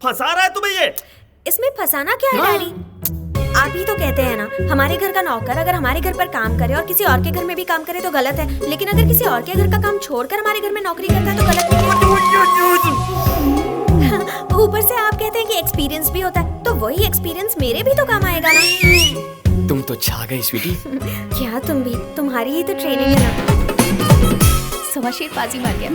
फंसा रहा है तुम्हें ये? इसमें फंसाना क्या है डैडी? आप ही तो कहते हैं ना, हमारे घर का नौकर अगर हमारे घर पर काम करे और किसी और के घर में भी काम करे तो गलत है, लेकिन अगर किसी और के घर का काम छोड़कर हमारे घर में नौकरी करता है तो गलत नहीं है। ऊपर से आप कहते हैं कि एक्सपीरियंस भी होता है, तो वही एक्सपीरियंस मेरे भी तो काम आएगा ना। तुम तो छा गई स्वीटी। क्या तुम भी? तुम्हारी ही तो ट्रेनिंग है ना। सुभाषेर बाजी मार गया।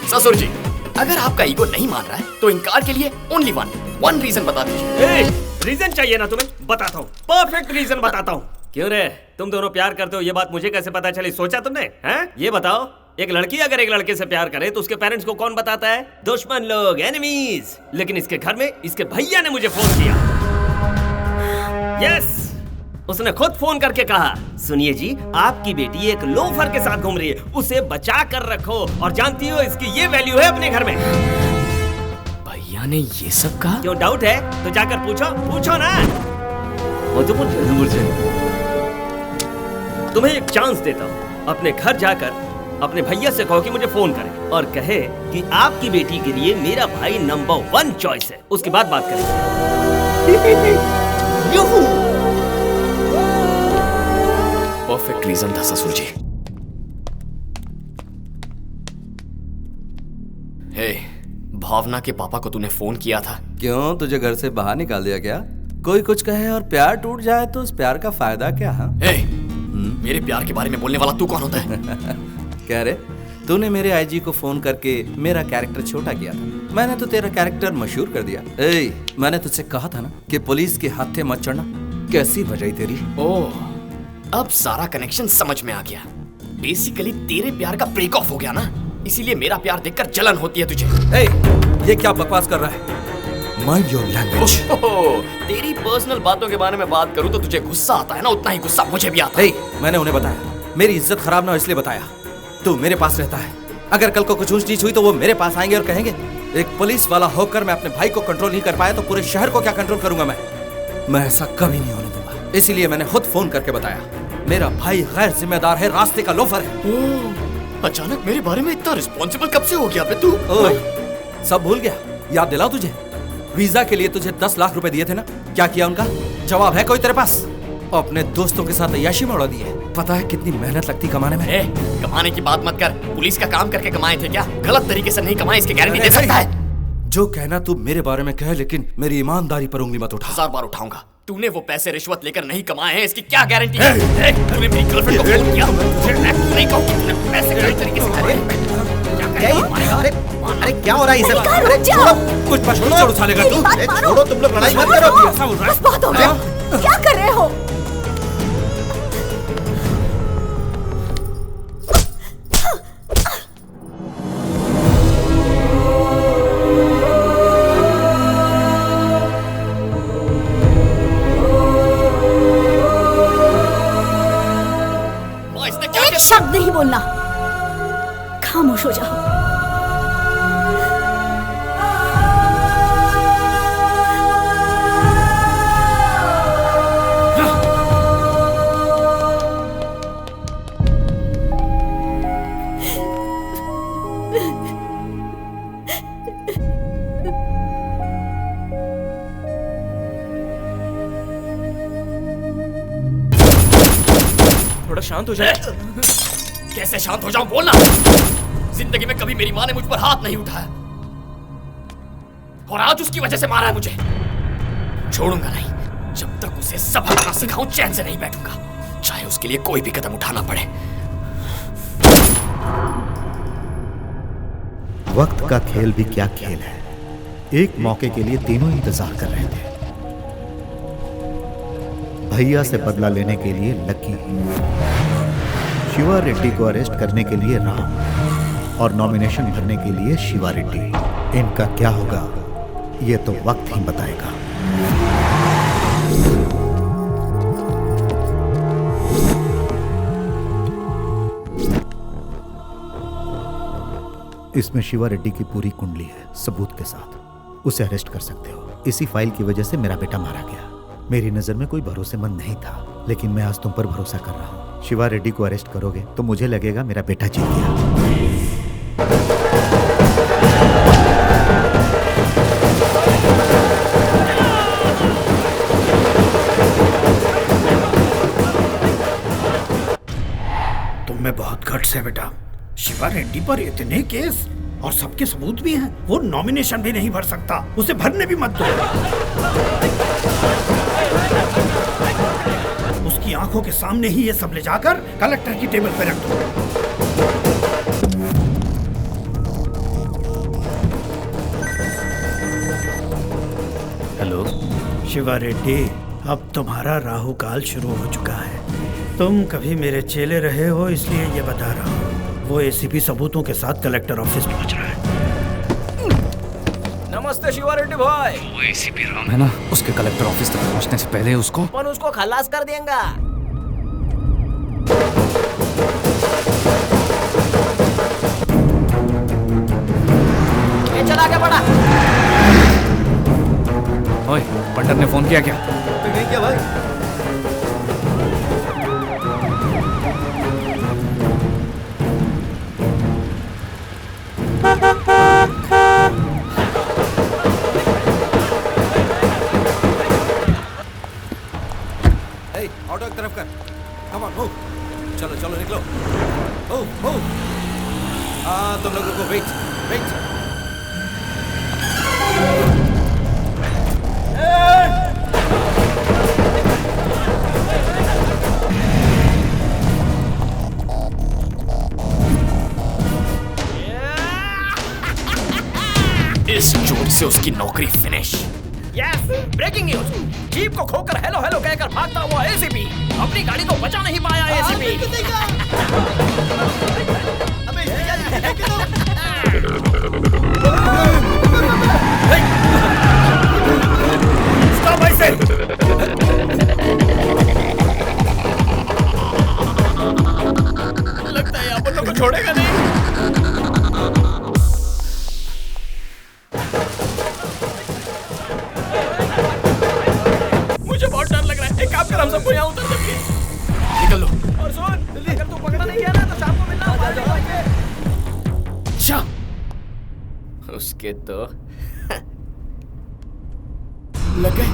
ससुर जी, अगर आपका ईगो नहीं मान रहा है तो इनकार के लिए ओनली वन रीजन बता दीजिए। रीजन चाहिए ना तुम्हें? बताता हूँ, परफेक्ट रीजन बताता हूँ। क्यों रे, तुम दोनों प्यार करते हो, ये बात मुझे कैसे पता चली? सोचा तुमने? हैं? ये बताओ, एक लड़की अगर एक लड़के से प्यार करे तो उसके पेरेंट्स को कौन बताता है? दुश्मन लोग, एनिमीज। लेकिन इसके घर में इसके भैया ने मुझे फोन किया। यस, उसने खुद फोन करके कहा, सुनिए जी, आपकी बेटी एक लोफर के साथ घूम रही है, उसे बचा कर रखो, और जानती हो इसकी ये वैल्यू है अपने घर में। भैया ने ये सब कहा? क्यों, डाउट है तो जाकर पूछो ना। वो तो मुझे तुम्हें एक चांस देता हूँ, अपने घर जाकर अपने भैया से कहो कि मुझे फोन करे और कहे कि आपकी बेटी के लिए मेरा भाई नंबर 1 चॉइस है, उसके बाद बात करेंगे। परफेक्ट रीजन था ससुर जी। हे, भावना के पापा को तूने फोन किया था? क्यों, तुझे घर से बाहर निकाल दिया क्या? कोई कुछ कहे और प्यार टूट जाए तो उस प्यार का फायदा क्या? हाँ, मेरे प्यार के बारे में बोलने वाला तू कौन होता है? कह रे, तूने मेरे आईजी को फोन करके मेरा कैरेक्टर छोटा किया था, मैंने तो तेरा कैरेक्टर मशहूर कर दिया। मैंने तुझसे कहा था ना कि पुलिस के हाथे मत चढ़ना। कैसी बजाई तेरी। ओह, अब सारा कनेक्शन समझ में आ गया। बेसिकली तेरे प्यार का ब्रेक ऑफ हो गया ना, इसीलिए मेरा प्यार देखकर जलन होती है तुझे। ये क्या बकवास कर रहा है? Mind your language. तेरी पर्सनल बातों के बारे में बात करूं तो तुझे गुस्सा आता है ना, उतना ही गुस्सा मुझे भी आता है। मैंने उन्हें बताया, मेरी इज्जत खराब ना हो इसलिए बताया। तू मेरे पास रहता है, अगर कल को कुछ ऊंच नीच हुई तो वो मेरे पास आएंगे और कहेंगे एक पुलिस वाला होकर मैं अपने भाई को कंट्रोल नहीं कर पाया तो पूरे शहर को क्या कंट्रोल करूंगा मैं ऐसा कभी नहीं होने दूंगा। इसीलिए मैंने खुद फोन करके बताया, मेरा भाई गैर जिम्मेदार है, रास्ते का लोफर है। अचानक मेरे बारे में इतना रिस्पॉन्सिबल कब से हो गया बे तू? सब भूल गया? याद दिलाओ तुझे, वीजा के लिए तुझे 10 लाख रुपए दिए थे ना, क्या किया उनका? जवाब है कोई तेरे पास? अपने दोस्तों के साथ अय्याशी में उड़ा दी है। पता है कितनी मेहनत लगती कमाने में? कमाने की बात मत कर, पुलिस का काम करके कमाए थे क्या? गलत तरीके से नहीं कमाए, इसकी गारंटी दे सकता है? जो कहना तू मेरे बारे में कह, लेकिन मेरी ईमानदारी पर उंगली मत उठा। 1000 बार उठाऊंगा। तूने वो पैसे रिश्वत लेकर नहीं कमाए हैं, इसकी क्या गारंटी है? तूने मेरी गर्लफ्रेंड को फोन किया, नहीं कहूं कि तूने पैसे गलत तरीके से खाए। अरे क्या हो रहा है? अरे छोड़ो, कुछ छोड़ो साले का तू। छोड़ो, तुम लोग लड़ाई मत करो। ऐसा हो रहा है? बहुत हो गया, क्या कर रहे हो? एक शब्द नहीं बोलना, खामोश हो जाओ। थोड़ा शांत हो जाए। कैसे शांत हो जाऊं, बोलना। जिंदगी में कभी मेरी माँ ने मुझ पर हाथ नहीं उठाया और आज उसकी वजह से मारा है मुझे। छोड़ूंगा नहीं, जब तक उसे सबक ना सिखाऊं चैन से नहीं बैठूंगा, चाहे उसके लिए कोई भी कदम उठाना पड़े। वक्त का खेल भी क्या खेल है। एक मौके के लिए तीनों इंतजार कर रहे थे। भैया से बदला लेने के लिए लकी, शिवा रेड्डी को अरेस्ट करने के लिए राम और नॉमिनेशन भरने के लिए शिवा रेड्डी। इनका क्या होगा ये तो वक्त ही बताएगा। इसमें शिवा रेड्डी की पूरी कुंडली है सबूत के साथ। उसे अरेस्ट कर सकते हो। इसी फाइल की वजह से मेरा बेटा मारा गया। मेरी नजर में कोई भरोसेमंद नहीं था, लेकिन मैं आज तुम पर भरोसा कर रहा हूं। शिवा रेड्डी को अरेस्ट करोगे तो मुझे लगेगा मेरा बेटा जीत गया। है बेटा, शिवा रेड्डी पर इतने केस और सबके सबूत भी हैं। वो नॉमिनेशन भी नहीं भर सकता, उसे भरने भी मत दो। उसकी आंखों के सामने ही ये सब ले जाकर कलेक्टर की टेबल पे रख दो। हेलो शिवा रेड्डी, अब तुम्हारा राहु काल शुरू हो चुका है। तुम कभी मेरे चेले रहे हो, इसलिए ये बता रहा हूँ। वो एसीपी सबूतों के साथ कलेक्टर ऑफिस पहुंच रहा है। नमस्ते शिवा रेड्डी भाई। वो एसीपी राम है ना, उसके कलेक्टर ऑफिस तक पहुंचने से पहले उसको अपन उसको खलास कर देंगे। ये चला के पड़ा। ओए, पंडित ने फोन किया क्या? नहीं किया भाई। ऑटो एक तरफ कर। Come on move. चलो चलो निकलो। Move move. तुम लोग रुको, वेट वेट। इस चोट से उसकी नौकरी finish. Yes, breaking news. Jeep को खोकर हेलो हेलो कहकर भागता हुआ एसीपी अपनी गाड़ी को बचा नहीं पाया। एसीपी स्टॉप ऐसे। लगता है अपन लोग को छोड़ेगा नहीं। मुझे बहुत डर लग रहा है। एक काम कर, हम सबको यहाँ उतर देंगे। निकल लो। और सुन, अगर तू पकड़ा नहीं गया ना तो शाम को मिलना हमारे पास। अच्छा, उसके तो लग गए।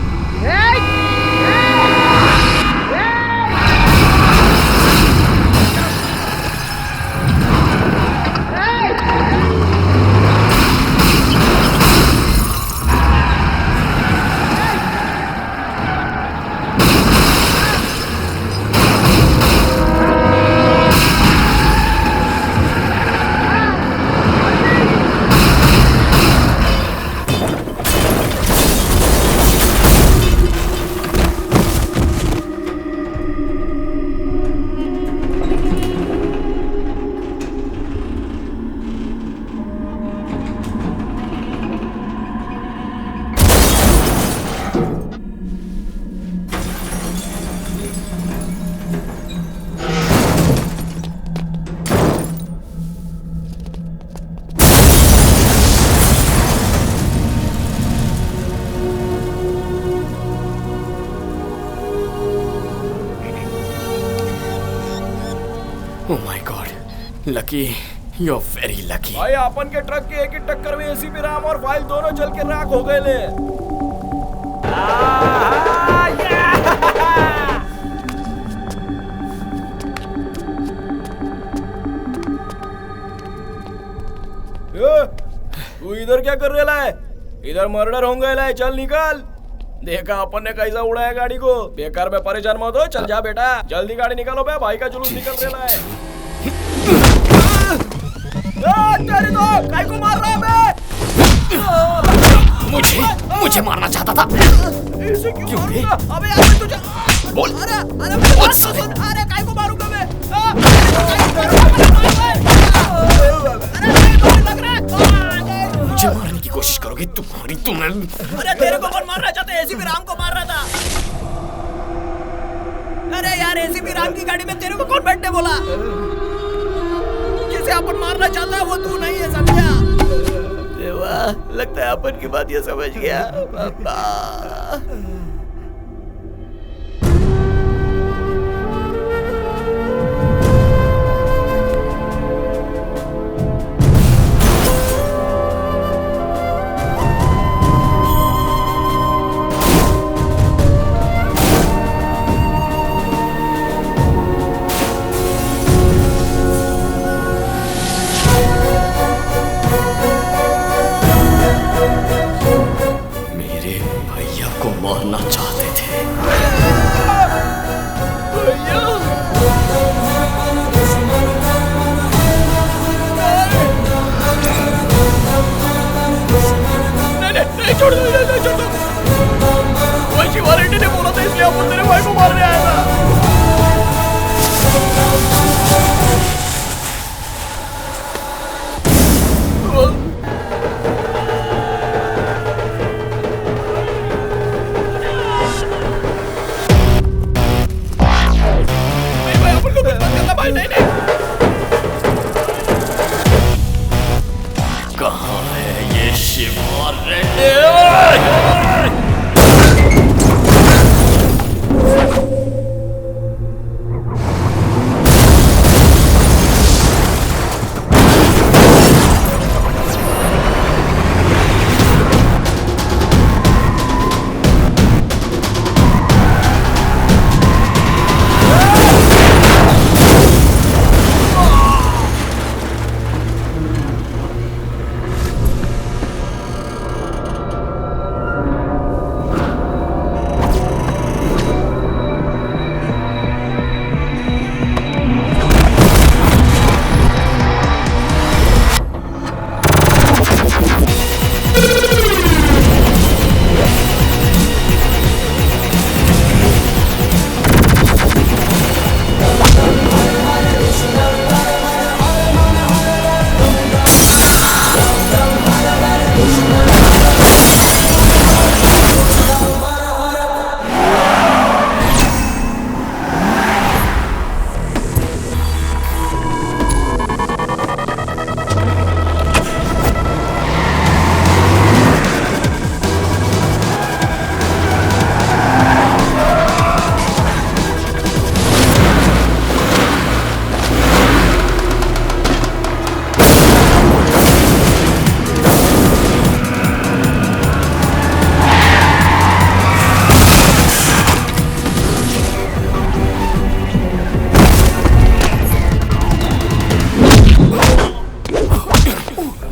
Oh my God, lucky, you're very lucky. भाई अपन के ट्रक की एक ही टक्कर में एसीपी राम और फाइल दोनों जल के राख हो गए ले। तू इधर क्या कर रहा है? इधर मर्डर होंगे ले, चल निकल। देखा अपन ने कैसा उड़ाया गाड़ी को। बेकार में परेशान मत हो, चल जा बेटा, जल्दी गाड़ी निकालो बे, भाई का जुलूस निकल रहा है। तेरी तो काय को मार रहा है? मुझे मारना चाहता था। इसे क्यों मारूंगा? अबे यार तुझे बोल। अरे बोल साले। अरे काय को मारूंगा मैं? मुझे मारने की कोशिश करोगे तुम्हें। अरे तेरे को कौन मारना चाहते? एसीपी राम को मार रहा था। अरे यार, एसीपी राम की गाड़ी में तेरे को कौन बैठने बोला? जिसे अपन मारना चाहता है वो तू नहीं है, समझा? देवा, लगता है अपन की बात ये समझ गया। पापा छोड़ दो, नहीं छोड़ दो। वो शिवा रेड्डी ने बोला था इसलिए अपन तेरे भाई को मारने आया था। कहाँ है ये शिवा रेड्डी?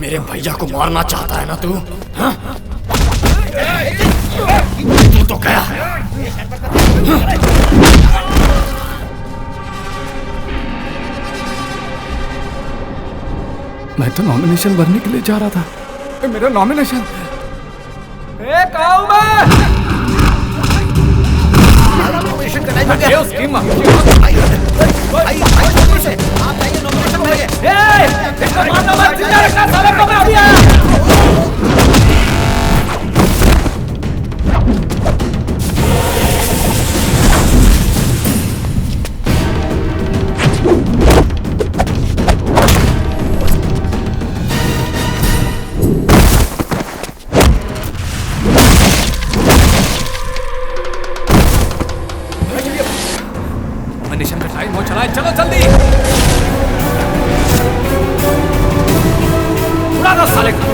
मेरे भैया को मारना चाहता है ना तू? हाँ? तू तो गया। मैं तो नॉमिनेशन भरने के लिए जा रहा था। मेरा नॉमिनेशन नॉमिनेशन का टाइम हो चला है, चलो जल्दी उड़ा दो साले को।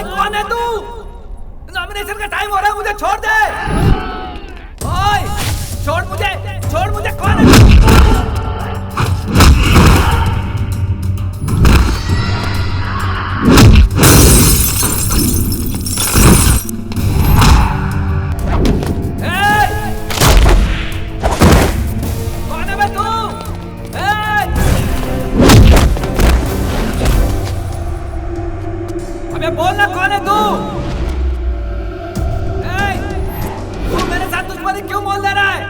कौन है तू? नॉमिनेशन का टाइम हो रहा है, मुझे छोड़ दे। ओए, छोड़ मुझे, कौन है तू? कौन है बे तू? अबे बोलना कौन है तू? तू मेरे साथ दुश्मनी क्यों बोल दे रहा है?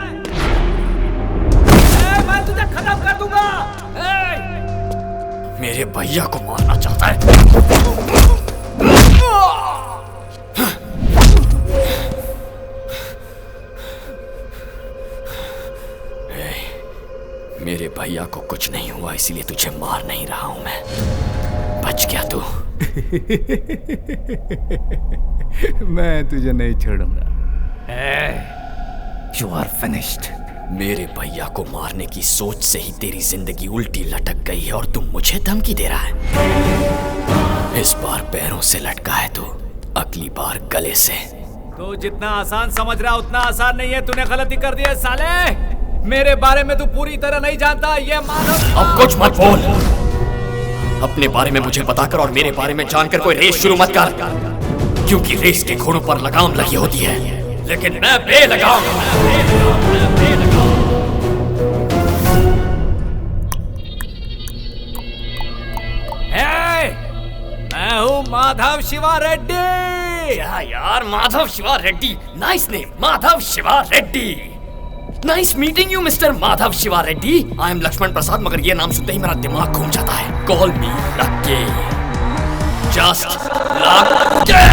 मैं तुझे खत्म कर दूंगा। मेरे भैया को मारना चाहता है। मेरे भैया को कुछ नहीं हुआ, इसीलिए तुझे मार नहीं रहा हूं मैं। बच गया तू। मैं तुझे नहीं छोड़ूंगा। You are finished. मेरे भैया को मारने की सोच से ही तेरी जिंदगी उल्टी लटक गई है और तुम मुझे धमकी दे रहा है। इस बार पैरों से लटका है तू, अगली बार गले से। तू जितना आसान समझ रहा उतना आसान नहीं है। तूने गलती कर दी है साले। मेरे बारे में तू पूरी तरह नहीं जानता। ये मानव अब कुछ मत बोल। अपने बारे में मुझे बताकर और मेरे बारे में जानकर कोई रेस शुरू मत कर, क्योंकि रेस के घोड़ों पर लगाम लगी होती है, लेकिन मैं बेलगाम। मैं हूँ माधव शिवा रेड्डी। क्या यार, Madhav Shiva Reddy? Nice name, Madhav Shiva Reddy. Nice meeting you mister Madhav Shiva Reddy. I am Lakshman Prasad, मगर ये नाम सुनते ही मेरा दिमाग घूम जाता है। कॉल मी लक्की, जस्ट लक्की।